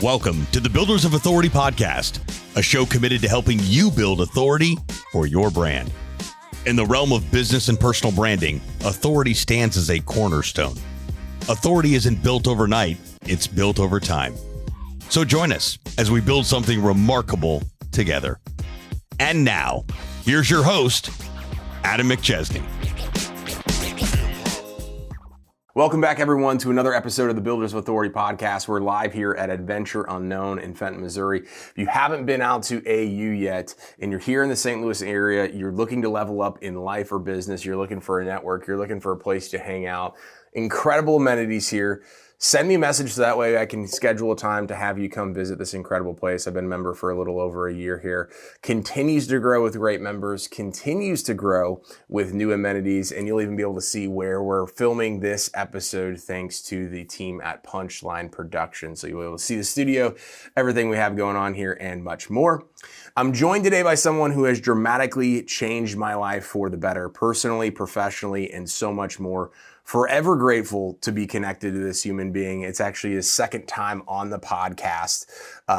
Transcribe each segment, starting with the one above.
Welcome to the Builders of Authority podcast, a show committed to helping you build authority for your brand. In the realm of business and personal branding, authority stands as a cornerstone. Authority isn't built overnight, it's built over time. So join us as we build something remarkable together. And now, here's your host, Adam McChesney. Welcome back, everyone, to another episode of the Builders of Authority podcast. We're live here at Adventure Unknown in Fenton, Missouri. If you haven't been out to AU yet, and you're here in the St. Louis area, you're looking to level up in life or business, you're looking for a network, you're looking for a place to hang out, incredible amenities here. Send me a message so that way I can schedule a time to have you come visit this incredible place. I've been a member for a little over a year here. Continues to grow with great members, continues to grow with new amenities, and you'll even be able to see where we're filming this episode thanks to the team at Punchline Production. So you'll be able to see the studio, everything we have going on here, and much more. I'm joined today by someone who has dramatically changed my life for the better, personally, professionally, and so much more. Forever grateful to be connected to this human being. It's actually his second time on the podcast.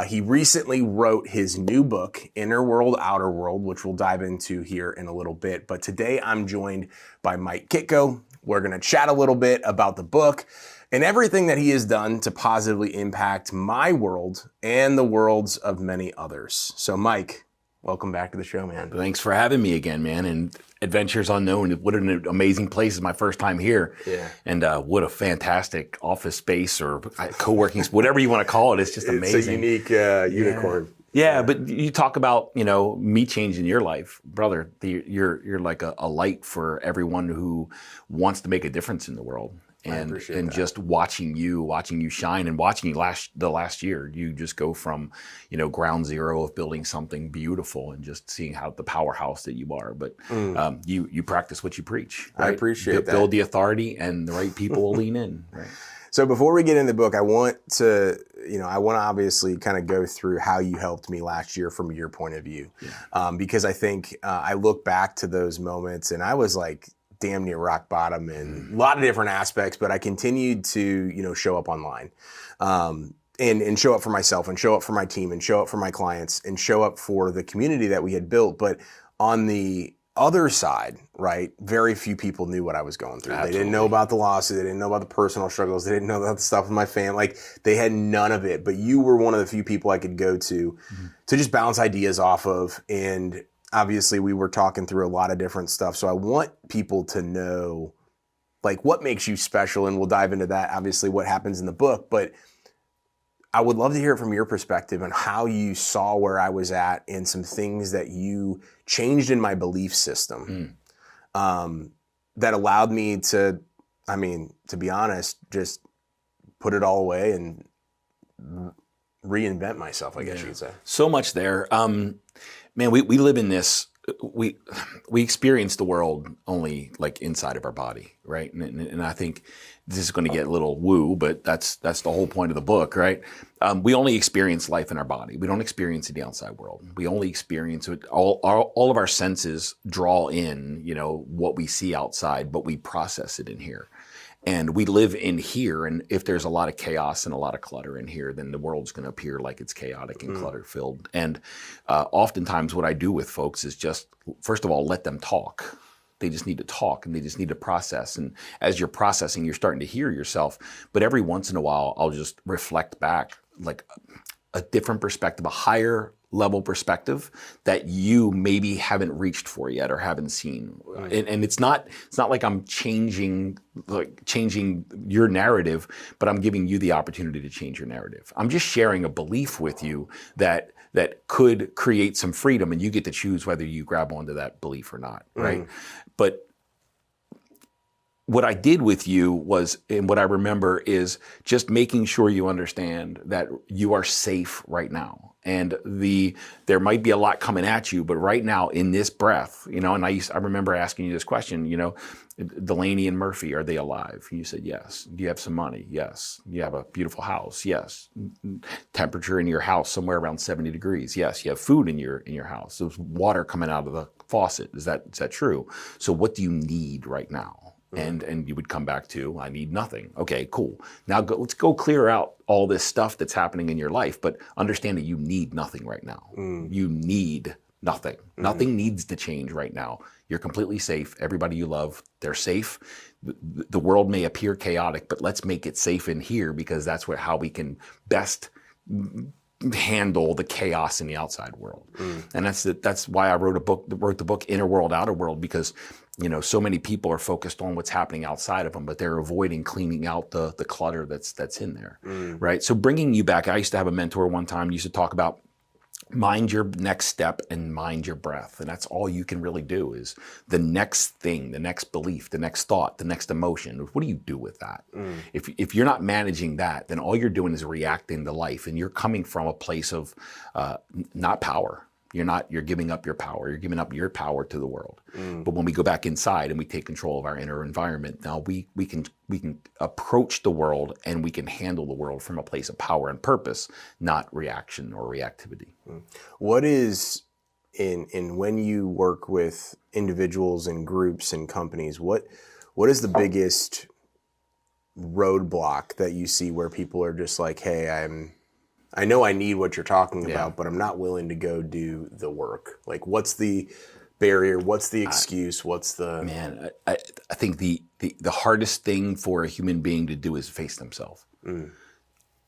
He recently wrote his new book, Inner World, Outer World, which we'll dive into here in a little bit. But today I'm joined by Mike Kitko. We're going to chat a little bit about the book and everything that he has done to positively impact my world and the worlds of many others. So Mike, welcome back to the show, man. Thanks for having me again, man. And Adventures Unknown, what an amazing place. It's my first time here. Yeah. And what a fantastic office space or co-working, whatever you want to call it. It's just amazing. It's a unique unicorn. Yeah, but you talk about, me changing your life. Brother, you're like a light for everyone who wants to make a difference in the world. And just watching you shine and watching you the last year, you just go from, ground zero of building something beautiful and just seeing how the powerhouse that you are. But you practice what you preach. Right? I appreciate that. Build the authority and the right people will lean in. Right. So before we get in the book, I want to obviously kind of go through how you helped me last year from your point of view. Yeah. Because I think I look back to those moments and I was like, damn near rock bottom in a lot of different aspects, but I continued to, show up online, and show up for myself and show up for my team and show up for my clients and show up for the community that we had built. But on the other side, right, very few people knew what I was going through. Absolutely. They didn't know about the losses. They didn't know about the personal struggles. They didn't know about the stuff with my family. Like, they had none of it, but you were one of the few people I could go to just bounce ideas off of. And obviously, we were talking through a lot of different stuff. So I want people to know, like, what makes you special. And we'll dive into that, obviously, what happens in the book. But I would love to hear it from your perspective on how you saw where I was at and some things that you changed in my belief system that allowed me to be honest, just put it all away and reinvent myself, I guess you could say. So much there. Man, we live in this, we experience the world only like inside of our body, right? And I think this is going to get a little woo, but that's the whole point of the book, right? We only experience life in our body. We don't experience the outside world. We only experience it, all of our senses draw in, what we see outside, but we process it in here. And we live in here, and if there's a lot of chaos and a lot of clutter in here, then the world's going to appear like it's chaotic and clutter-filled. And oftentimes what I do with folks is just, first of all, let them talk. They just need to talk, and they just need to process. And as you're processing, you're starting to hear yourself. But every once in a while, I'll just reflect back, like a different perspective, a higher level perspective that you maybe haven't reached for yet or haven't seen. Right. And it's not like I'm changing your narrative, but I'm giving you the opportunity to change your narrative. I'm just sharing a belief with you that could create some freedom, and you get to choose whether you grab onto that belief or not, right? But what I did with you was, and what I remember is just making sure you understand that you are safe right now. And there might be a lot coming at you, but right now in this breath, and I remember asking you this question, Delaney and Murphy, are they alive? And you said, yes. Do you have some money? Yes. You have a beautiful house? Yes. Temperature in your house somewhere around 70 degrees? Yes. You have food in your house. There's water coming out of the faucet. Is that true? So what do you need right now? And you would come back to, I need nothing. Okay, cool. Now let's go clear out all this stuff that's happening in your life, but understand that you need nothing right now. You need nothing. Nothing needs to change right now. You're completely safe. Everybody you love, they're safe. The world may appear chaotic, but let's make it safe in here, because that's how we can best handle the chaos in the outside world. And that's why I wrote the book Inner World, Outer World, because so many people are focused on what's happening outside of them, but they're avoiding cleaning out the clutter that's in there, right? So bringing you back, I used to have a mentor one time, used to talk about mind your next step and mind your breath. And that's all you can really do, is the next thing, the next belief, the next thought, the next emotion. What do you do with that? If you're not managing that, then all you're doing is reacting to life, and you're coming from a place of not power. You're giving up your power. You're giving up your power to the world. But when we go back inside and we take control of our inner environment, now we can approach the world, and we can handle the world from a place of power and purpose, not reaction or reactivity. What is in when you work with individuals and groups and companies, what is the biggest roadblock that you see where people are just like, hey, I know I need what you're talking about, but I'm not willing to go do the work. Like, what's the barrier? What's the excuse? What's the... Man, I think the hardest thing for a human being to do is face themselves,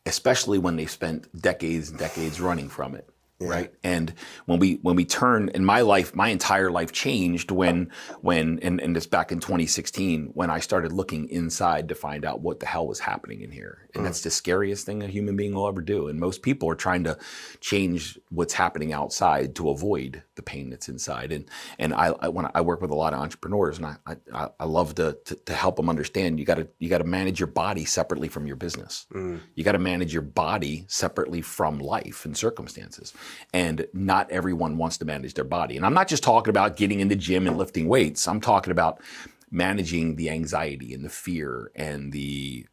especially when they've spent decades and decades running from it. Right. And when we turn, in my life, my entire life changed when it's back in 2016, when I started looking inside to find out what the hell was happening in here. And that's the scariest thing a human being will ever do. And most people are trying to change what's happening outside to avoid the pain that's inside. And when I work with a lot of entrepreneurs, and I love to help them understand, you got to manage your body separately from your business. You got to manage your body separately from life and circumstances. And not everyone wants to manage their body. And I'm not just talking about getting in the gym and lifting weights. I'm talking about managing the anxiety and the fear and the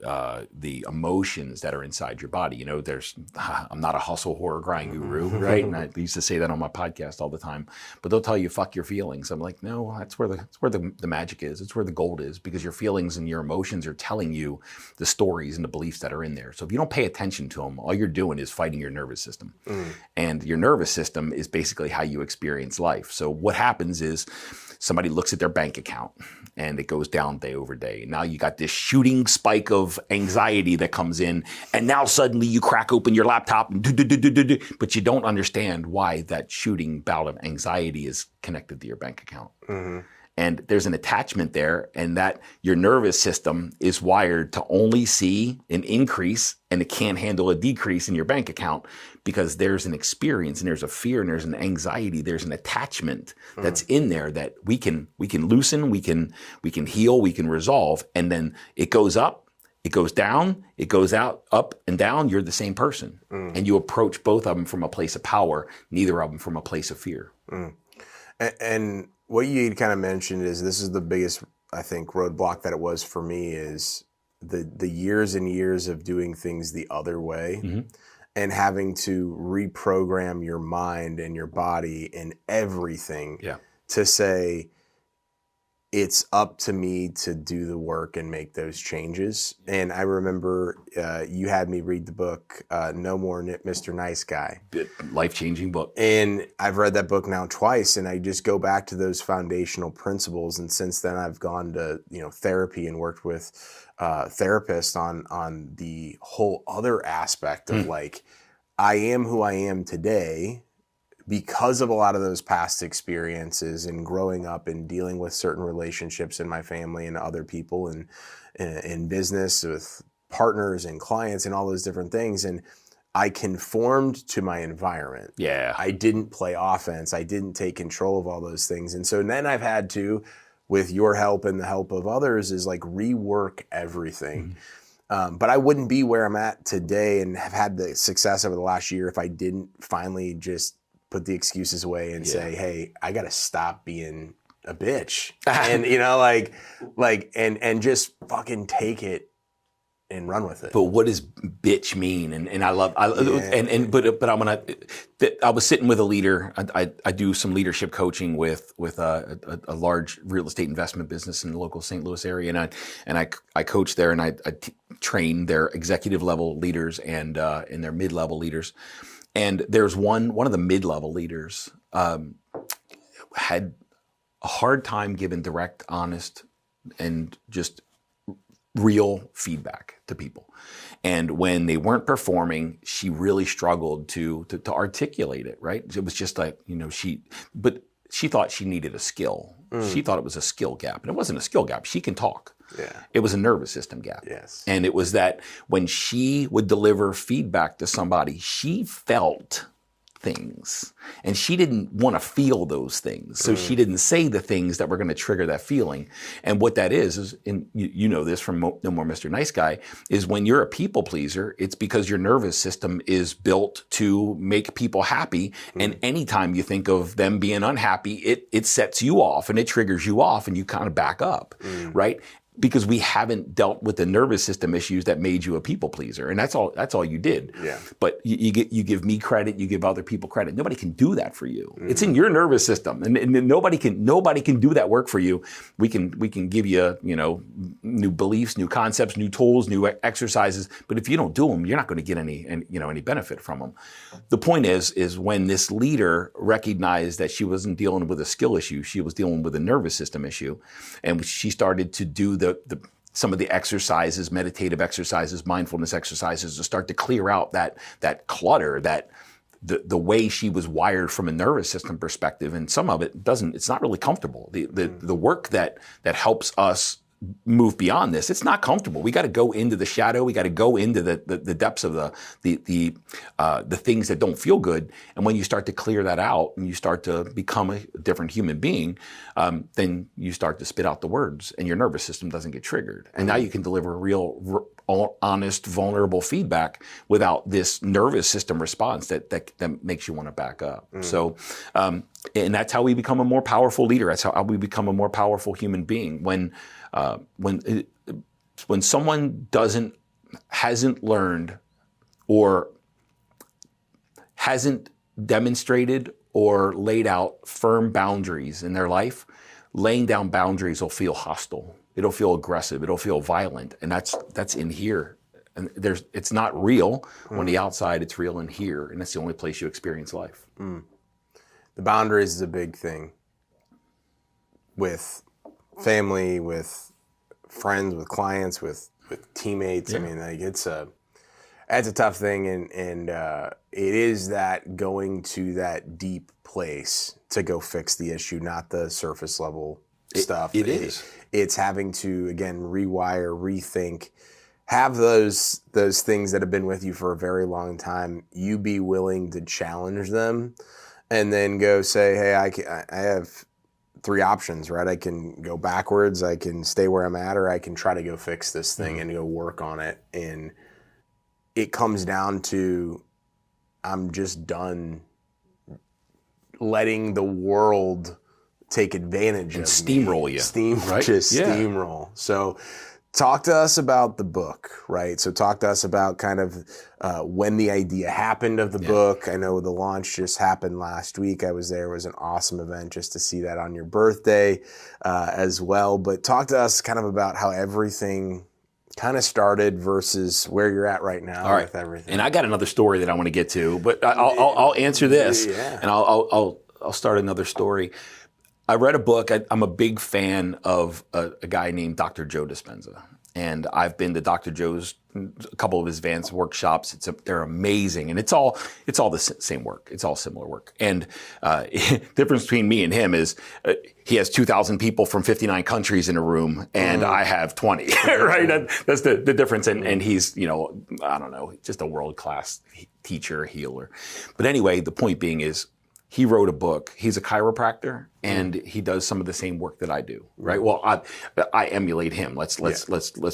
emotions that are inside your body. I'm not a hustle, horror, grind guru, right? And I used to say that on my podcast all the time. But they'll tell you, fuck your feelings. I'm like, no, that's where the magic is. It's where the gold is, because your feelings and your emotions are telling you the stories and the beliefs that are in there. So if you don't pay attention to them, all you're doing is fighting your nervous system. And your nervous system is basically how you experience life. So what happens is somebody looks at their bank account, and it goes down day over day. Now you got this shooting spike of anxiety that comes in, and now suddenly you crack open your laptop, and but you don't understand why that shooting bout of anxiety is connected to your bank account. And there's an attachment there, and that your nervous system is wired to only see an increase, and it can't handle a decrease in your bank account, because there's an experience, and there's a fear, and there's an anxiety, there's an attachment that's in there that we can loosen, we can heal, we can resolve, and then it goes up, it goes down, it goes out, up and down. You're the same person, and you approach both of them from a place of power, neither of them from a place of fear. And what you kind of mentioned is, this is the biggest, I think, roadblock that it was for me, is the years and years of doing things the other way, and having to reprogram your mind and your body and everything to say, it's up to me to do the work and make those changes. And I remember you had me read the book, No More Mr. Nice Guy. Life-changing book. And I've read that book now twice, and I just go back to those foundational principles. And since then, I've gone to therapy and worked with therapists on the whole other aspect of like, I am who I am today because of a lot of those past experiences and growing up and dealing with certain relationships in my family and other people and in business with partners and clients and all those different things. And I conformed to my environment. Yeah. I didn't play offense. I didn't take control of all those things. And so then I've had to, with your help and the help of others, is like rework everything. But I wouldn't be where I'm at today and have had the success over the last year if I didn't finally just put the excuses away and say, hey, I got to stop being a bitch and, and just fucking take it and run with it. But what does bitch mean? And I was sitting with a leader. I do some leadership coaching with a large real estate investment business in the local St. Louis area, and I coach there, and I train their executive level leaders and their mid level leaders. And there's one of the mid level leaders had a hard time giving direct, honest, and just real feedback to people. And when they weren't performing, she really struggled to articulate it, right? It was just like, but she thought she needed a skill. She thought it was a skill gap, and it wasn't a skill gap. She can talk. Yeah. It was a nervous system gap. Yes. And it was that when she would deliver feedback to somebody, she felt things, and she didn't want to feel those things. So she didn't say the things that were going to trigger that feeling. And what that is, and you know this from No More Mr. Nice Guy, is when you're a people pleaser, it's because your nervous system is built to make people happy. And anytime you think of them being unhappy, it sets you off and it triggers you off, and you kind of back up, right? Because we haven't dealt with the nervous system issues that made you a people pleaser, and that's all you did. Yeah. But you give me credit, you give other people credit. Nobody can do that for you. It's in your nervous system, and nobody can do that work for you. We can give you new beliefs, new concepts, new tools, new exercises. But if you don't do them, you're not going to get any benefit from them. The point is when this leader recognized that she wasn't dealing with a skill issue, she was dealing with a nervous system issue, and she started to do some of the exercises, meditative exercises, mindfulness exercises, to start to clear out that clutter, that the way she was wired from a nervous system perspective. And some of it it's not really comfortable. The work that helps us move beyond this, it's not comfortable. We got to go into the shadow. We got to go into the depths of the things that don't feel good. And when you start to clear that out and you start to become a different human being, then you start to spit out the words, and your nervous system doesn't get triggered. And now you can deliver real, honest, vulnerable feedback without this nervous system response that makes you want to back up. So, and that's how we become a more powerful leader. That's how we become a more powerful human being. When someone hasn't learned or hasn't demonstrated or laid out firm boundaries in their life, laying down boundaries will feel hostile. It'll feel aggressive. It'll feel violent, and that's in here. And it's not real on the outside. It's real in here, and that's the only place you experience life. The boundaries is a big thing with family, with friends, with clients, with teammates. Yeah. I mean, it's a tough thing, and it is that going to that deep place to go fix the issue, not the surface level stuff. It's having to, again, rewire, rethink, have those things that have been with you for a very long time. You be willing to challenge them, and then go say, hey, I have 3 options, right? I can go backwards, I can stay where I'm at, or I can try to go fix this thing and go work on it. And it comes down to, I'm just done letting the world take advantage and of steamroll me. You. Steamroll. So talk to us about the book, right? So talk to us about kind of when the idea happened of the book. I know the launch just happened last week. I was there. It was an awesome event just to see that on your birthday as well. But talk to us kind of about how everything kind of started versus where you're at right now with everything. And I got another story that I want to get to, but I'll answer this, and I'll start another story. I read a book. I'm a big fan of a guy named Dr. Joe Dispenza. And I've been to Dr. Joe's, a couple of his advanced workshops. They're amazing. And it's all the same work. It's all similar work. And difference between me and him is he has 2,000 people from 59 countries in a room, and I have 20, right? That's the difference. And he's, I don't know, just a world-class teacher, healer. But anyway, the point being is, he wrote a book. He's a chiropractor, and he does some of the same work that I do, right? Well, I emulate him. Let's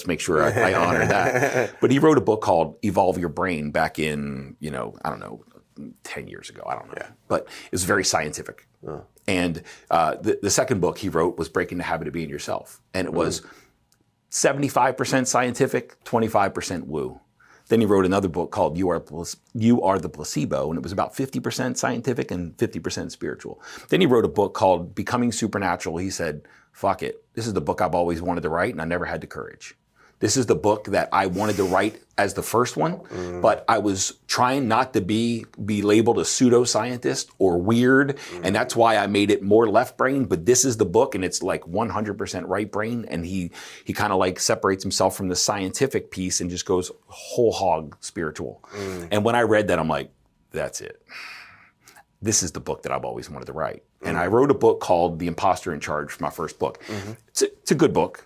make sure I honor that. But he wrote a book called Evolve Your Brain back in, I don't know, 10 years ago. I don't know. Yeah. But it was very scientific. And the second book he wrote was Breaking the Habit of Being Yourself. And it was 75% scientific, 25% woo. Then he wrote another book called You Are the Placebo, and it was about 50% scientific and 50% spiritual. Then he wrote a book called Becoming Supernatural. He said, fuck it. This is the book I've always wanted to write, and I never had the courage. This is the book that I wanted to write as the first one, but I was trying not to be labeled a pseudoscientist or weird, and that's why I made it more left brain. But this is the book, and it's like 100% right brain, and he kind of like separates himself from the scientific piece and just goes whole hog spiritual. And when I read that, I'm like, that's it. This is the book that I've always wanted to write. And I wrote a book called The Imposter in Charge for my first book. It's a good book.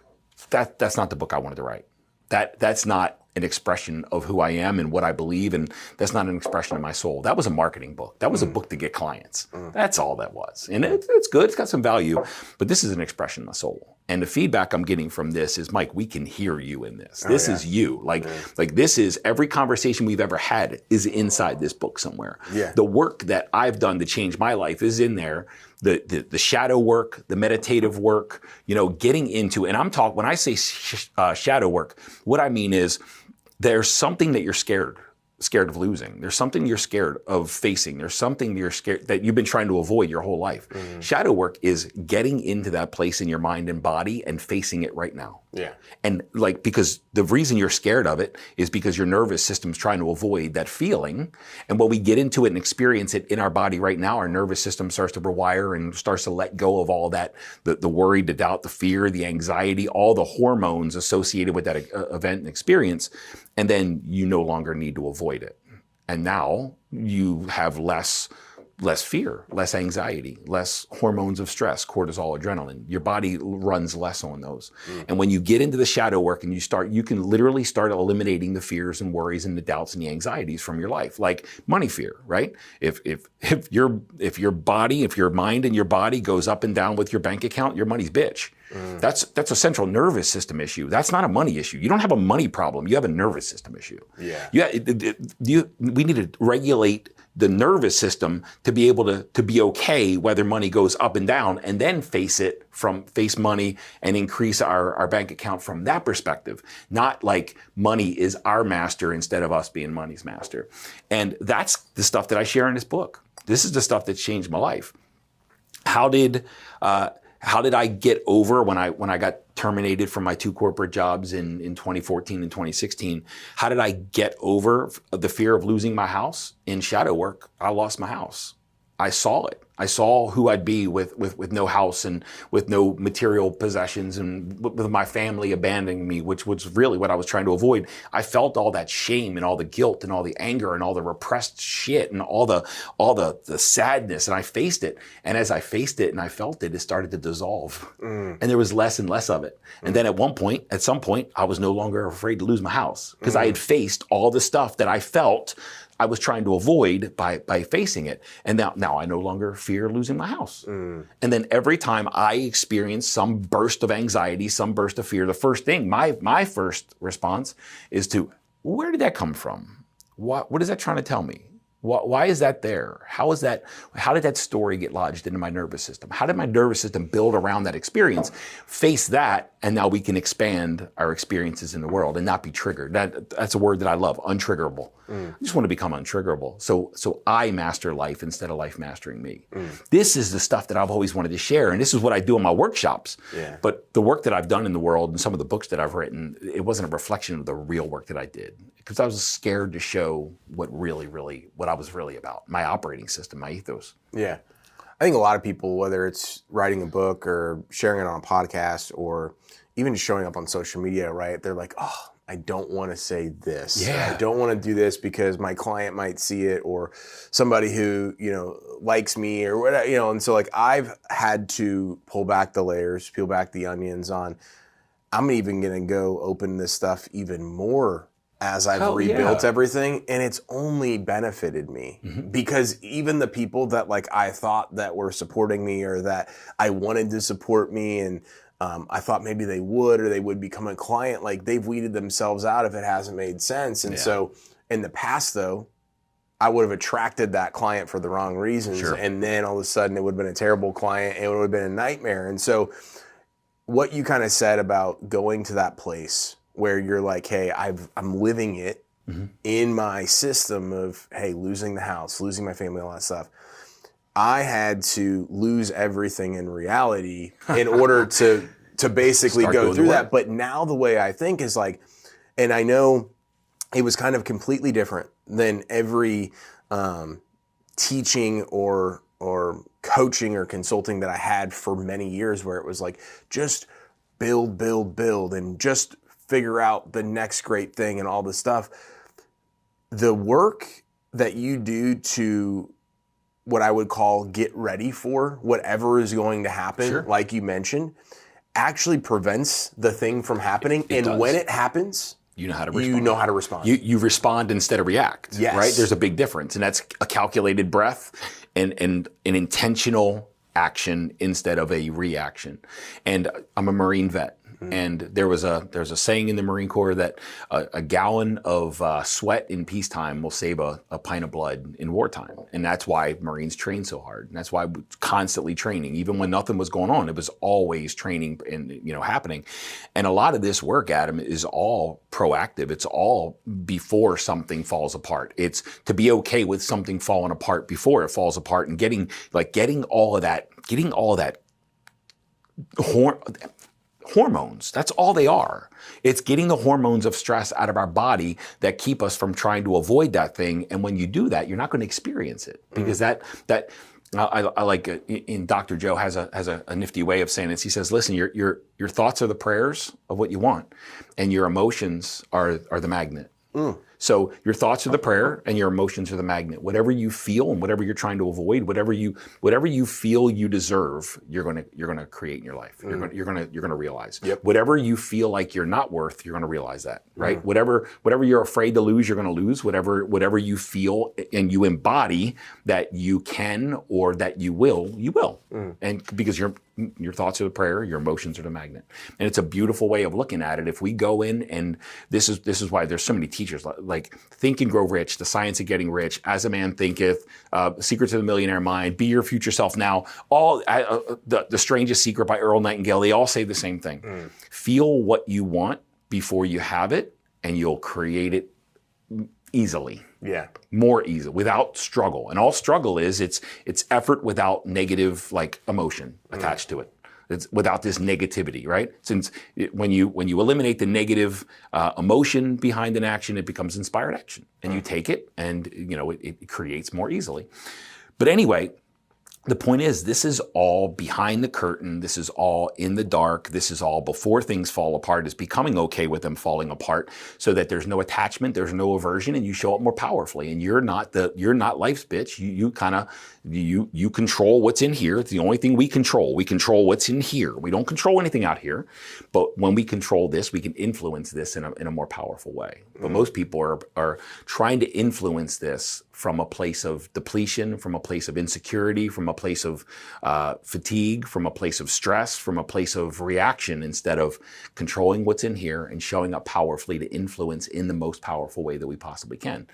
That's not the book I wanted to write. That's not an expression of who I am and what I believe, and that's not an expression of my soul. That was a marketing book. That was a book to get clients. That's all that was. And it's good. It's got some value, but this is an expression of my soul. And the feedback I'm getting from this is, Mike, we can hear you in this. This is you. Like this is every conversation we've ever had is inside this book somewhere. Yeah. The work that I've done to change my life is in there. The shadow work, the meditative work, getting into, and I'm talking, when I say shadow work, what I mean is there's something that you're scared of losing. There's something you're scared of facing. There's something you're scared that you've been trying to avoid your whole life. Shadow work is getting into that place in your mind and body and facing it right now. Yeah. And because the reason you're scared of it is because your nervous system's trying to avoid that feeling. And when we get into it and experience it in our body right now, our nervous system starts to rewire and starts to let go of all that, the worry, the doubt, the fear, the anxiety, all the hormones associated with that event and experience. And then you no longer need to avoid it. And now you have less fear, less anxiety, less hormones of stress, cortisol, adrenaline. Your body runs less on those. And when you get into the shadow work and you can literally start eliminating the fears and worries and the doubts and the anxieties from your life, like money fear, right? If your mind and your body goes up and down with your bank account, your money's bitch. That's a central nervous system issue. That's not a money issue. You don't have a money problem. You have a nervous system issue. Yeah. We need to regulate the nervous system to be able to be okay whether money goes up and down, and then face money and increase our bank account from that perspective. Not like money is our master instead of us being money's master. And that's the stuff that I share in this book. This is the stuff that changed my life. How did I get over when I got terminated from my 2 corporate jobs in 2014 and 2016? How did I get over the fear of losing my house? In shadow work, I lost my house. I saw it. I saw who I'd be with no house and with no material possessions and with my family abandoning me, which was really what I was trying to avoid. I felt all that shame and all the guilt and all the anger and all the repressed shit and all the sadness, and I faced it. And as I faced it and I felt it, it started to dissolve. And there was less and less of it. And then at some point, I was no longer afraid to lose my house because I had faced all the stuff that I felt I was trying to avoid by facing it. And now I no longer fear losing my house. And then every time I experience some burst of anxiety, some burst of fear, the first thing, my first response is to, where did that come from? What is that trying to tell me? Why is that there? How did that story get lodged into my nervous system? How did my nervous system build around that experience? Face that, and now we can expand our experiences in the world and not be triggered. That's a word that I love, untriggerable. I just want to become untriggerable. So I master life instead of life mastering me. This is the stuff that I've always wanted to share, and this is what I do in my workshops. Yeah. But the work that I've done in the world and some of the books that I've written, it wasn't a reflection of the real work that I did, because I was scared to show what I was really about, my operating system, my ethos. Yeah. I think a lot of people, whether it's writing a book or sharing it on a podcast or even showing up on social media, right? They're like, oh, I don't want to say this. Yeah. I don't want to do this because my client might see it, or somebody who, likes me or whatever, and so like I've had to pull back the layers, peel back the onions on, I'm even going to go open this stuff even more as I've rebuilt everything, and it's only benefited me because even the people that like I thought that were supporting me or that I wanted to support me and I thought maybe they would or they would become a client, like they've weeded themselves out if it hasn't made sense. And so in the past though, I would have attracted that client for the wrong reasons. Sure. And then all of a sudden it would have been a terrible client and it would have been a nightmare. And so what you kind of said about going to that place where you're like, hey, I'm living it in my system of, hey, losing the house, losing my family, all that stuff. I had to lose everything in reality in order to basically go through that. But now the way I think is like, and I know it was kind of completely different than every teaching or coaching or consulting that I had for many years, where it was like, just build, and just figure out the next great thing and all this stuff. The work that you do to what I would call get ready for whatever is going to happen, like you mentioned, actually prevents the thing from happening. When it happens, you know how to respond. You know how to respond. You respond instead of react. Yes. Right? There's a big difference. And that's a calculated breath and an intentional action instead of a reaction. And I'm a Marine vet. And there's a saying in the Marine Corps that a gallon of sweat in peacetime will save a pint of blood in wartime. And that's why Marines train so hard. And that's why we're constantly training. Even when nothing was going on, it was always training and happening. And a lot of this work, Adam, is all proactive. It's all before something falls apart. It's to be okay with something falling apart before it falls apart, and getting all of that hormones. That's all they are. It's getting the hormones of stress out of our body that keep us from trying to avoid that thing. And when you do that, you're not going to experience it, because I like in Dr. Joe has a nifty way of saying this. He says, listen, your thoughts are the prayers of what you want, and your emotions are the magnet. So your thoughts are the prayer and your emotions are the magnet. Whatever you feel and whatever you're trying to avoid, whatever you feel you deserve, you're gonna create in your life. You're gonna realize. Yep. Whatever you feel like you're not worth, you're gonna realize that, right? Whatever you're afraid to lose, you're gonna lose. Whatever you feel and you embody that you can or that you will, you will. And because your thoughts are the prayer, your emotions are the magnet. And it's a beautiful way of looking at it. If we go in, and this is why there's so many teachers like Think and Grow Rich, The Science of Getting Rich, As a Man Thinketh, Secrets of the Millionaire Mind, Be Your Future Self Now, all the Strangest Secret by Earl Nightingale, they all say the same thing. Feel what you want before you have it, and you'll create it easily. Yeah. More easy, without struggle. And all struggle is, it's effort without negative emotion attached to it. It's without this negativity, right? Since when you eliminate the negative emotion behind an action, it becomes inspired action. And you take it, and it creates more easily. But anyway, the point is, this is all behind the curtain. This is all in the dark. This is all before things fall apart. It's becoming okay with them falling apart, so that there's no attachment, there's no aversion, and you show up more powerfully. And you're not life's bitch. You control what's in here. It's the only thing we control. We control what's in here. We don't control anything out here. But when we control this, we can influence this in a more powerful way. But most people are trying to influence this from a place of depletion, from a place of insecurity, from a place of fatigue, from a place of stress, from a place of reaction, instead of controlling what's in here and showing up powerfully to influence in the most powerful way that we possibly can.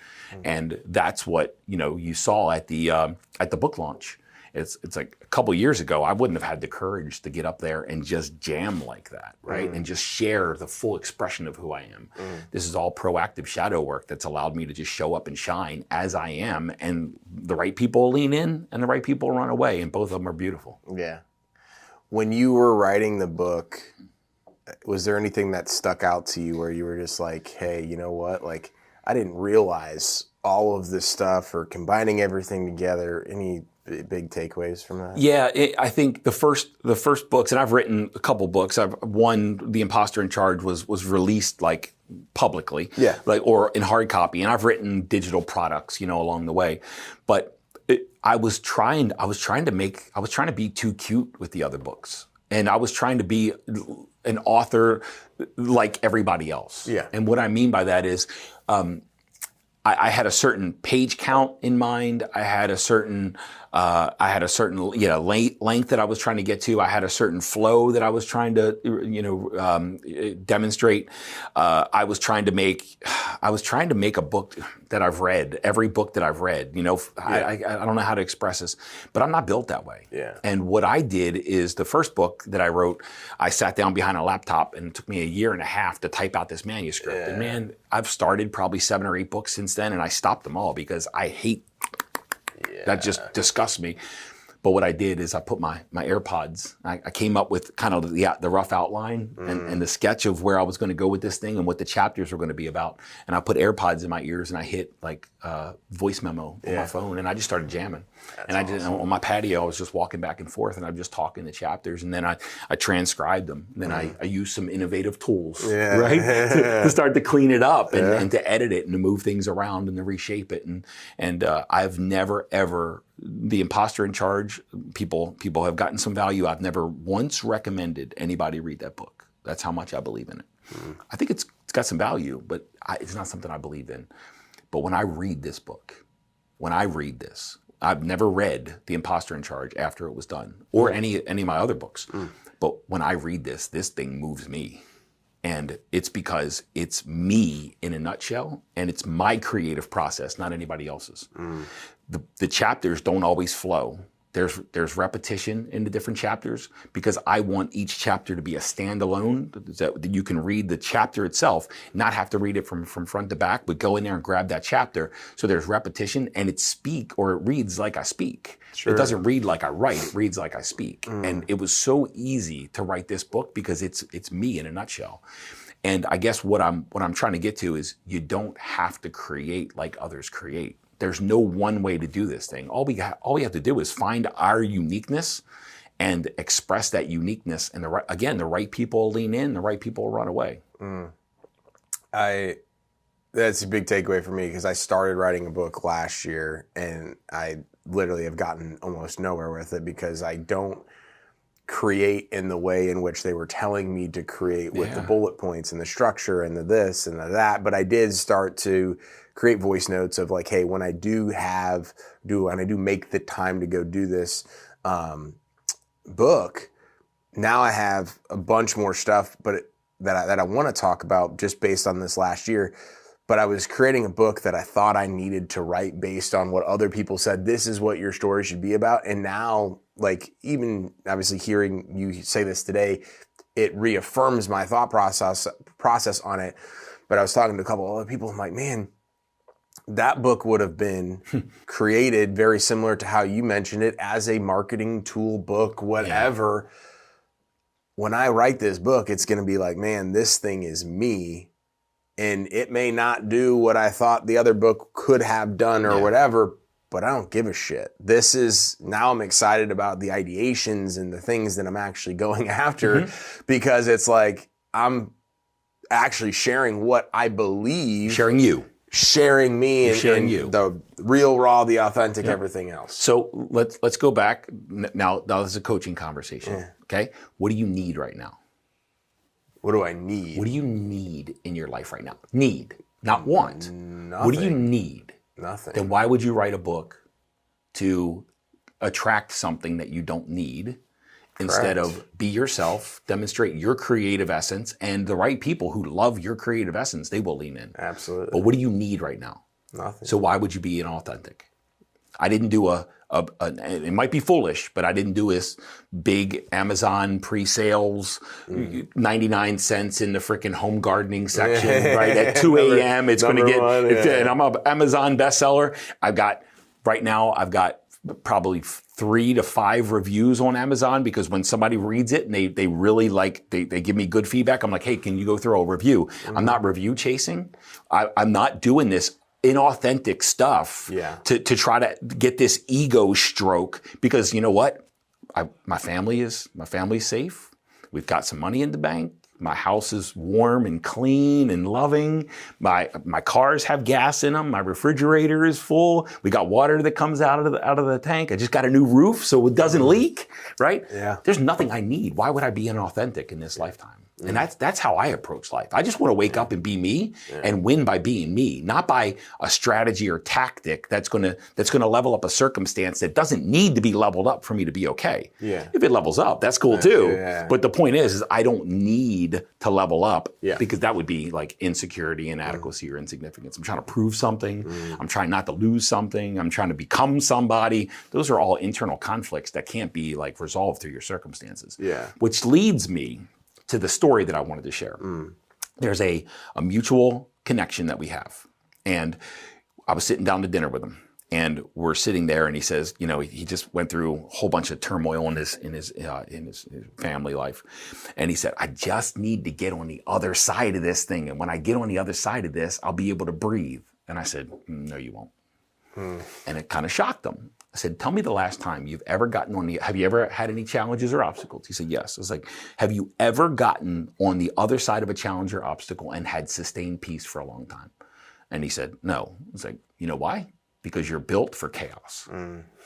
And that's what you saw at the book launch. It's like a couple years ago, I wouldn't have had the courage to get up there and just jam like that, right? And just share the full expression of who I am. This is all proactive shadow work that's allowed me to just show up and shine as I am. And the right people lean in and the right people run away. And both of them are beautiful. Yeah. When you were writing the book, was there anything that stuck out to you where you were just like, hey, you know what? Like, I didn't realize all of this stuff, or combining everything together? Any big takeaways from that? Yeah, I think the first books, and I've written a couple books. One, The Imposter in Charge, was released publicly, or in hard copy, and I've written digital products, along the way. But I was trying to be too cute with the other books, and I was trying to be an author like everybody else. Yeah. And what I mean by that is, I had a certain page count in mind. I had a certain length that I was trying to get to. I had a certain flow that I was trying to demonstrate. I was trying to make a book. that I've read, every book that I've read. I don't know how to express this, but I'm not built that way. Yeah. And what I did is the first book that I wrote, I sat down behind a laptop and it took me a year and a half to type out this manuscript. Yeah. And man, I've started probably 7 or 8 books since then, and I stopped them all because I hate that. Just disgusts me. But what I did is I put my AirPods, I came up with kind of the rough outline and the sketch of where I was going to go with this thing and what the chapters were going to be about. And I put AirPods in my ears and I hit like voice memo on my phone and I just started jamming. That's awesome. On my patio, I was just walking back and forth and I'm just talking the chapters and then I transcribed them. And then I used some innovative tools, right? to start to clean it up and to edit it and to move things around and to reshape it. And I've never, ever, the imposter in charge, people have gotten some value. I've never once recommended anybody read that book. That's how much I believe in it. I think it's got some value, but it's not something I believe in. But when I read this book, I've never read The Imposter in Charge after it was done, or any of my other books. But when I read this thing moves me. And it's because it's me in a nutshell, and it's my creative process, not anybody else's. The chapters don't always flow. There's repetition in the different chapters because I want each chapter to be a standalone, that you can read the chapter itself, not have to read it from front to back, but go in there and grab that chapter. So there's repetition and it reads like I speak. Sure. It doesn't read like I write, it reads like I speak. And it was so easy to write this book because it's me in a nutshell. And I guess what I'm trying to get to is you don't have to create like others create. There's no one way to do this thing. All we have to do is find our uniqueness and express that uniqueness. And the right people will lean in, the right people will run away. That's a big takeaway for me because I started writing a book last year and I literally have gotten almost nowhere with it because I don't create in the way in which they were telling me to create with the bullet points and the structure and the this and the that. But I did start to create voice notes of like, hey, when I do make the time to go do this book, now I have a bunch more stuff, that I want to talk about just based on this last year. But I was creating a book that I thought I needed to write based on what other people said, this is what your story should be about. And now, like, even obviously hearing you say this today, it reaffirms my thought process on it. But I was talking to a couple of other people, I'm like, man, that book would have been created very similar to how you mentioned it as a marketing tool book, whatever. Yeah. When I write this book, it's going to be like, man, this thing is me. And it may not do what I thought the other book could have done or whatever, but I don't give a shit. Now I'm excited about the ideations and the things that I'm actually going after because it's like I'm actually sharing what I believe. Sharing me and you. The real, raw, the authentic, everything else. So let's go back. Now this is a coaching conversation, okay? What do you need right now? What do I need? What do you need in your life right now? Need, not want. Nothing. What do you need? Nothing. Then why would you write a book to attract something that you don't need instead of be yourself, demonstrate your creative essence, and the right people who love your creative essence, they will lean in. Absolutely. But what do you need right now? Nothing. So why would you be inauthentic? I didn't do it might be foolish, but I didn't do this big Amazon pre-sales, 99 cents in the freaking home gardening section, right? At 2 a.m. it's going to get, and I'm an Amazon bestseller. I've got probably 3 to 5 reviews on Amazon because when somebody reads it and they really they give me good feedback, I'm like, hey, can you go through a review? I'm not review chasing. I'm not doing this inauthentic stuff to try to get this ego stroke because you know what? My family's safe. We've got some money in the bank. My house is warm and clean and loving. My cars have gas in them. My refrigerator is full. We got water that comes out of the tank. I just got a new roof so it doesn't leak, right? Yeah. There's nothing I need. Why would I be inauthentic in this lifetime? And that's how I approach life. I just want to wake up and be me and win by being me, not by a strategy or tactic that's going to level up a circumstance that doesn't need to be leveled up for me to be okay. Yeah. If it levels up, that's cool too. Yeah. But the point is I don't need to level up because that would be like insecurity, inadequacy, or insignificance. I'm trying to prove something. I'm trying not to lose something. I'm trying to become somebody. Those are all internal conflicts that can't be like resolved through your circumstances. Yeah. Which leads me to the story that I wanted to share. There's a mutual connection that we have. And I was sitting down to dinner with him, and we're sitting there, and he says, you know, he just went through a whole bunch of turmoil in his family life. And he said, I just need to get on the other side of this thing. And when I get on the other side of this, I'll be able to breathe. And I said, no, you won't. And it kind of shocked him. I said, tell me the last time you've ever gotten have you ever had any challenges or obstacles? He said, yes. I was like, have you ever gotten on the other side of a challenge or obstacle and had sustained peace for a long time? And he said, no. I was like, you know why? Because you're built for chaos.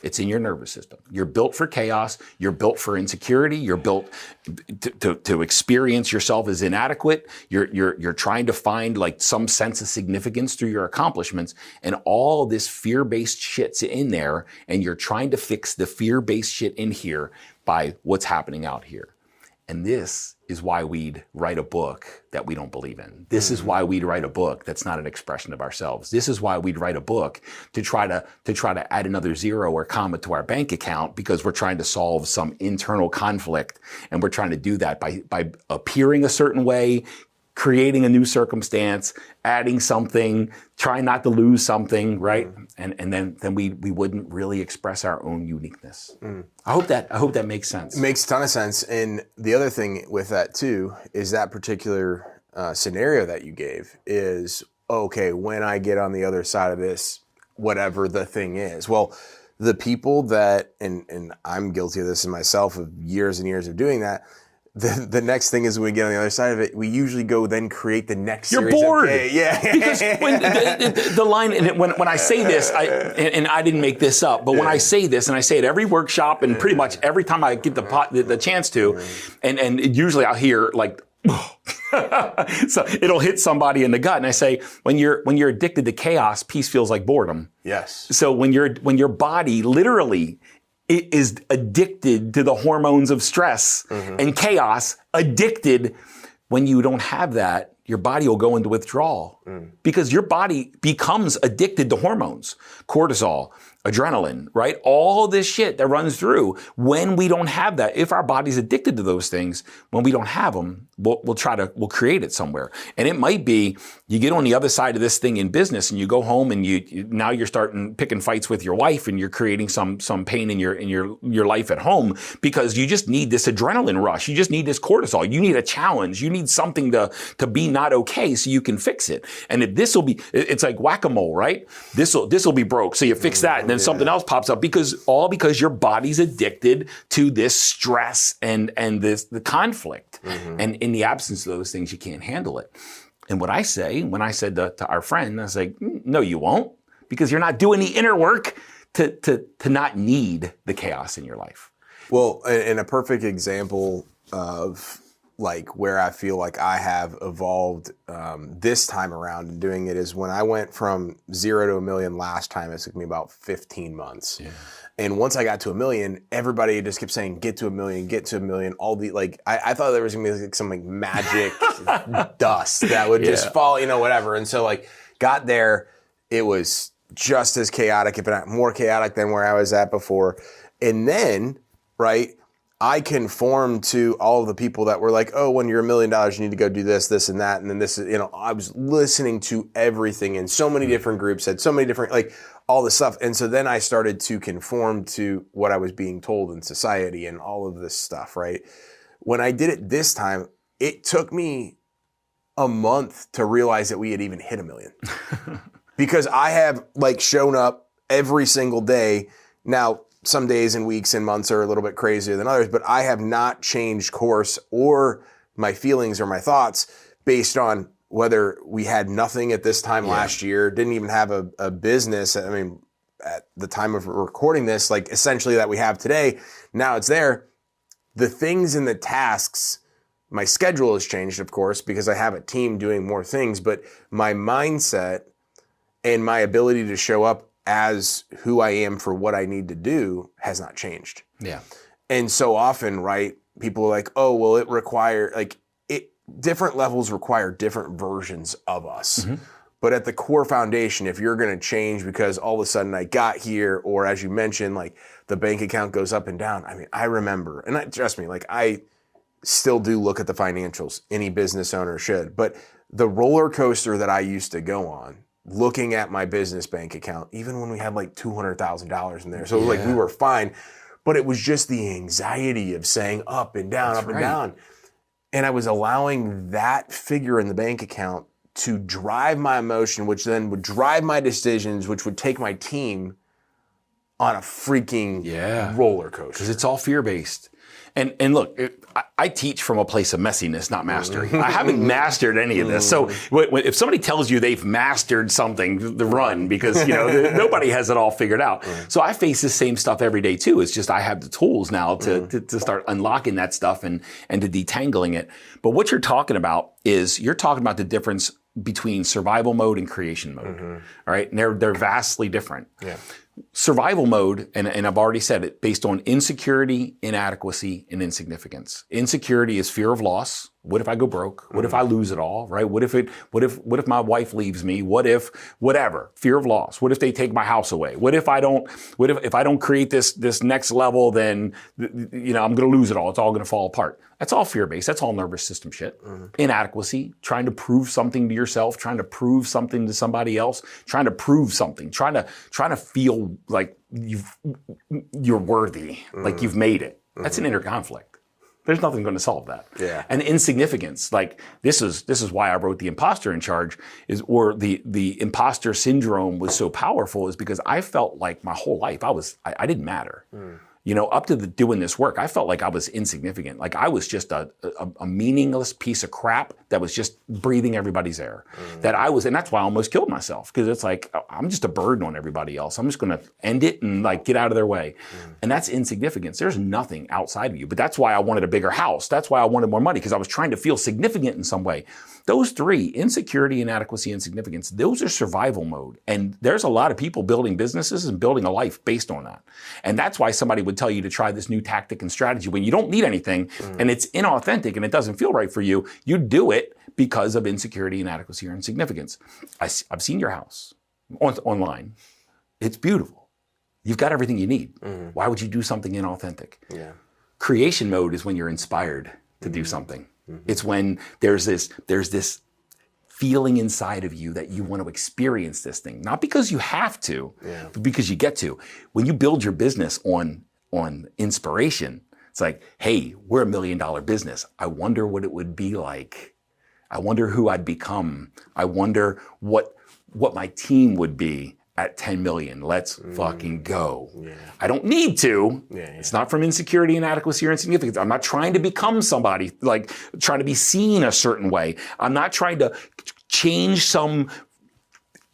It's in your nervous system. You're built for chaos. You're built for insecurity. You're built to experience yourself as inadequate. You're trying to find like some sense of significance through your accomplishments, and all this fear-based shit's in there, and you're trying to fix the fear-based shit in here by what's happening out here. And this is why we'd write a book that we don't believe in. This is why we'd write a book that's not an expression of ourselves. This is why we'd write a book to try to add another zero or comma to our bank account, because we're trying to solve some internal conflict. And we're trying to do that by appearing a certain way, creating a new circumstance, adding something, trying not to lose something, right? And then we wouldn't really express our own uniqueness. I hope that makes sense. It makes a ton of sense. And the other thing with that too is that particular scenario that you gave is, okay, when I get on the other side of this, whatever the thing is. Well, the people that, and I'm guilty of this in myself, of years and years of doing that, the next thing is when we get on the other side of it, we usually go then create the next You're series. bored. Yeah. Because when the line, and when I say this, and I didn't make this up, but when I say this, and I say it every workshop and pretty much every time I get the chance to, and usually I'll hear like, so it'll hit somebody in the gut, and I say, when you're addicted to chaos, peace feels like boredom. Yes. So when your body literally is addicted to the hormones of stress and chaos, addicted, when you don't have that, your body will go into withdrawal because your body becomes addicted to hormones, cortisol, adrenaline, right? All this shit that runs through. When we don't have that, if our body's addicted to those things, when we don't have them, we'll create it somewhere. And it might be you get on the other side of this thing in business, and you go home, and now you're starting picking fights with your wife, and you're creating some pain in your life at home because you just need this adrenaline rush. You just need this cortisol. You need a challenge. You need something to be not okay so you can fix it. And if it's like whack-a-mole, right? This will be broke. So you fix that, and then something else pops up because your body's addicted to this stress and the conflict. And in the absence of those things, you can't handle it. And when I said to our friend, I was like, no, you won't, because you're not doing the inner work to not need the chaos in your life. Well, and a perfect example of like where I feel like I have evolved this time around in doing it is when I went from 0 to 1 million last time. It took me about 15 months. Yeah. And once I got to 1 million, everybody just kept saying, get to 1 million, get to 1 million. All the, like, I thought there was gonna be like some like magic dust that would just fall, whatever. And so like got there, it was just as chaotic, if not more chaotic than where I was at before. And then, right, I conformed to all of the people that were like, oh, when you're $1 million, you need to go do this, this, and that. And then this is, I was listening to everything in so many different groups, had so many different, like all this stuff. And so then I started to conform to what I was being told in society and all of this stuff, right? When I did it this time, it took me a month to realize that we had even hit 1 million. Because I have like shown up every single day. Now, some days and weeks and months are a little bit crazier than others, but I have not changed course or my feelings or my thoughts based on whether we had nothing at this time last year, didn't even have a business. I mean, at the time of recording this, like essentially that we have today, now it's there. The things and the tasks My schedule has changed, of course, because I have a team doing more things, but my mindset and my ability to show up as who I am for what I need to do has not changed. Yeah. And so often, right, people are like, oh, well, different levels require different versions of us. Mm-hmm. But at the core foundation, if you're going to change because all of a sudden I got here, or as you mentioned, like the bank account goes up and down. I mean, I remember, and trust me, like I still do look at the financials. Any business owner should. But the roller coaster that I used to go on, looking at my business bank account, even when we had like $200,000 in there. So like we were fine, but it was just the anxiety of saying up and down, up and down. And I was allowing that figure in the bank account to drive my emotion, which then would drive my decisions, which would take my team on a freaking roller coaster. Because it's all fear-based. And look, I teach from a place of messiness, not mastery. I haven't mastered any of this. So if somebody tells you they've mastered something, the run, because nobody has it all figured out. So I face the same stuff every day too. It's just I have the tools now to start unlocking that stuff and to detangling it. But what you're talking about is you're talking about the difference between survival mode and creation mode. All right, and they're vastly different. Yeah. Survival mode, and I've already said it, based on insecurity, inadequacy, and insignificance. Insecurity is fear of loss. What if I go broke? What if I lose it all? Right? What if my wife leaves me? What if whatever? Fear of loss. What if they take my house away? What if I don't create this next level, then I'm going to lose it all. It's all going to fall apart. That's all fear-based. That's all nervous system shit. Inadequacy, trying to prove something to yourself, trying to prove something to somebody else, trying to prove something, trying to feel like you're worthy, like you've made it. That's an inner conflict. There's nothing going to solve that. Yeah. And insignificance, like this is why I wrote The Imposter in Charge, or the imposter syndrome was so powerful, is because I felt like my whole life I didn't matter. Up to doing this work, I felt like I was insignificant. Like I was just a meaningless piece of crap that was just breathing everybody's air. And that's why I almost killed myself, because it's like, I'm just a burden on everybody else. I'm just going to end it and like get out of their way. And that's insignificance. There's nothing outside of you. But that's why I wanted a bigger house. That's why I wanted more money, because I was trying to feel significant in some way. Those three, insecurity, inadequacy, and significance, those are survival mode. And there's a lot of people building businesses and building a life based on that. And that's why somebody would tell you to try this new tactic and strategy when you don't need anything and it's inauthentic and it doesn't feel right for you. You do it because of insecurity, inadequacy, or insignificance. I've seen your house online. It's beautiful. You've got everything you need. Why would you do something inauthentic? Yeah. Creation mode is when you're inspired to do something. It's when there's this feeling inside of you that you want to experience this thing, not because you have to, but because you get to. When you build your business on inspiration, it's like, hey, we're $1 million business. I wonder what it would be like. I wonder who I'd become. I wonder what my team would be at 10 million. Let's fucking go. Yeah. I don't need to. It's not from insecurity, inadequacy, or insignificance. I'm not trying to become somebody, like trying to be seen a certain way. I'm not trying to change some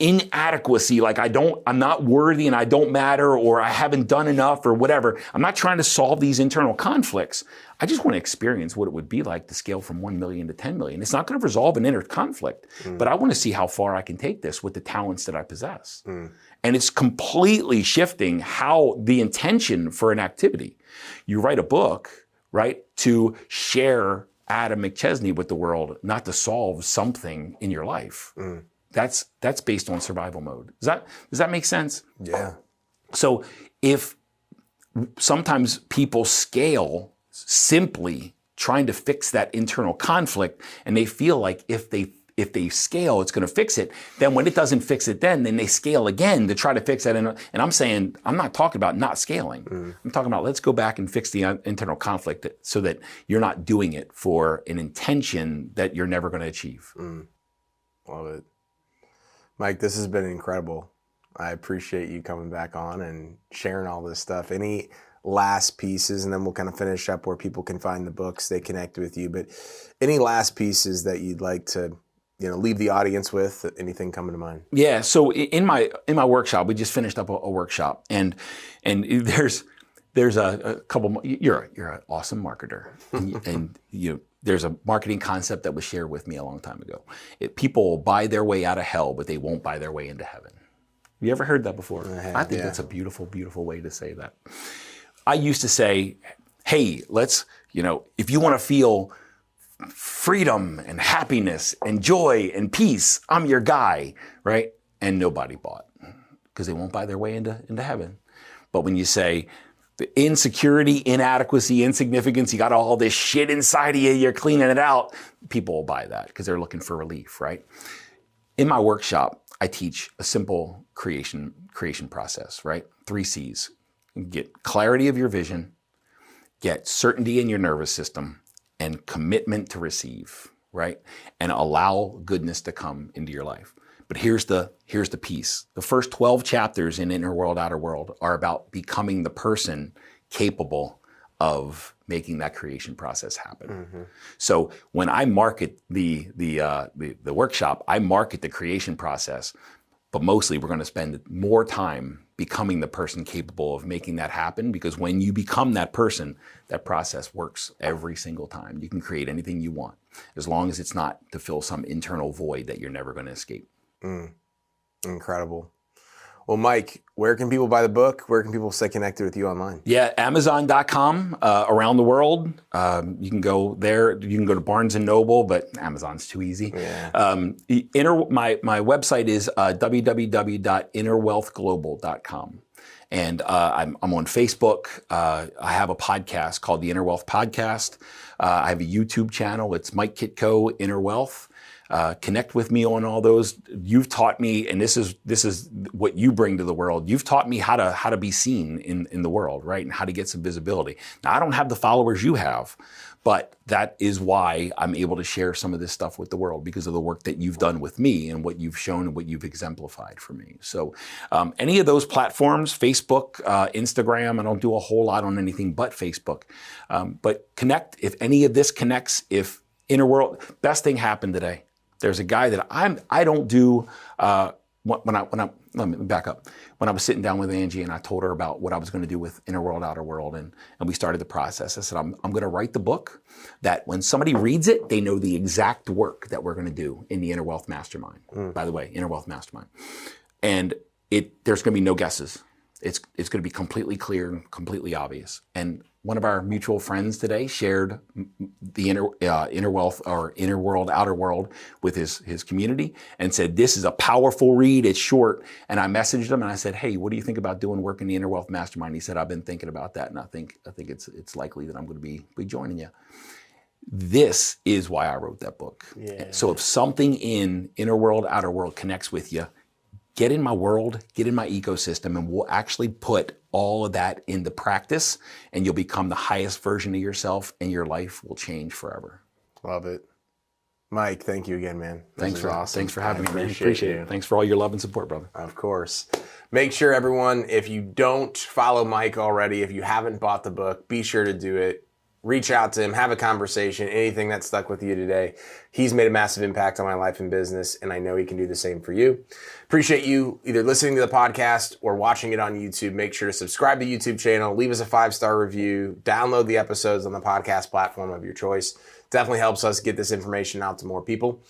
inadequacy, like I'm not worthy and I don't matter, or I haven't done enough, or whatever. I'm not trying to solve these internal conflicts. I just want to experience what it would be like to scale from 1 million to 10 million. It's not going to resolve an inner conflict, but I want to see how far I can take this with the talents that I possess. And it's completely shifting how the intention for an activity. You write a book, right, to share Adam McChesney with the world, not to solve something in your life. That's based on survival mode. Does that make sense? Yeah. So if sometimes people scale simply trying to fix that internal conflict, and they feel like if they scale, it's going to fix it. Then when it doesn't fix it, then they scale again to try to fix it. And I'm saying, I'm not talking about not scaling. I'm talking about, let's go back and fix the internal conflict so that you're not doing it for an intention that you're never going to achieve. Love it. Mike, this has been incredible. I appreciate you coming back on and sharing all this stuff. Any last pieces, and then we'll kind of finish up where people can find the books, they connect with you, but any last pieces that you'd like to leave the audience with? Anything coming to mind? Yeah. So in my workshop, we just finished up a workshop, and there's a couple. You're an awesome marketer, and there's a marketing concept that was shared with me a long time ago. People will buy their way out of hell, but they won't buy their way into heaven. Have you ever heard that before? I think that's a beautiful, beautiful way to say that. I used to say, hey, if you want to feel freedom and happiness and joy and peace, I'm your guy, right? And nobody bought because they won't buy their way into heaven. But when you say the insecurity, inadequacy, insignificance, you got all this shit inside of you, you're cleaning it out, people will buy that because they're looking for relief, right? In my workshop, I teach a simple creation process, right? 3 C's. Get clarity of your vision, get certainty in your nervous system, and commitment to receive, right? And allow goodness to come into your life. But here's the piece. The first 12 chapters in Inner World, Outer World are about becoming the person capable of making that creation process happen. Mm-hmm. So when I market the workshop, I market the creation process, but mostly we're going to spend more time becoming the person capable of making that happen, because when you become that person, that process works every single time. You can create anything you want, as long as it's not to fill some internal void that you're never going to escape. Incredible. Well, Mike, where can people buy the book? Where can people stay connected with you online? Yeah, Amazon.com around the world. You can go there. You can go to Barnes & Noble, but Amazon's too easy. Yeah. My website is www.innerwealthglobal.com. And I'm on Facebook. I have a podcast called the Inner Wealth Podcast. I have a YouTube channel. It's Mike Kitko, Inner Wealth. Connect with me on all those. You've taught me, and this is what you bring to the world. You've taught me how to be seen in the world, right? And how to get some visibility. Now, I don't have the followers you have, but that is why I'm able to share some of this stuff with the world, because of the work that you've done with me and what you've shown and what you've exemplified for me. So any of those platforms, Facebook, Instagram, I don't do a whole lot on anything but Facebook. But connect, if any of this connects, if Inner World, best thing happened today. There's a guy that I don't do, let me back up. When I was sitting down with Angie and I told her about what I was going to do with Inner World, Outer World, and we started the process, I said, I'm going to write the book that when somebody reads it, they know the exact work that we're going to do in the Inner Wealth Mastermind. By the way, Inner Wealth Mastermind. And there's going to be no guesses. It's going to be completely clear and completely obvious. And one of our mutual friends today shared the Inner Wealth or Inner World, Outer World with his community and said, this is a powerful read. It's short. And I messaged him and I said, hey, what do you think about doing work in the Inner Wealth Mastermind? He said, I've been thinking about that, and I think it's likely that I'm going to be joining you. This is why I wrote that book. Yeah. So if something in Inner World, Outer World connects with you, get in my world, get in my ecosystem, and we'll actually put all of that into practice, and you'll become the highest version of yourself, and your life will change forever. Love it. Mike, thank you again, man. Thanks for having me, man. Appreciate it. Thanks for all your love and support, brother. Of course. Make sure, everyone, if you don't follow Mike already, if you haven't bought the book, be sure to do it. Reach out to him, have a conversation, anything that stuck with you today. He's made a massive impact on my life and business, and I know he can do the same for you. Appreciate you either listening to the podcast or watching it on YouTube. Make sure to subscribe to the YouTube channel, leave us a 5-star review, download the episodes on the podcast platform of your choice. Definitely helps us get this information out to more people.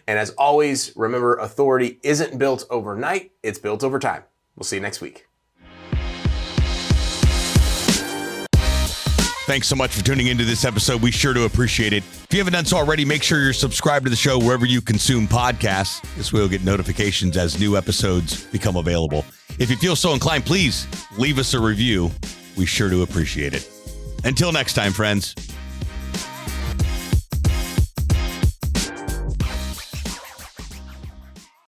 And as always, remember, authority isn't built overnight, it's built over time. We'll see you next week. Thanks so much for tuning into this episode. We sure do appreciate it. If you haven't done so already, make sure you're subscribed to the show wherever you consume podcasts. This way you'll get notifications as new episodes become available. If you feel so inclined, please leave us a review. We sure do appreciate it. Until next time, friends.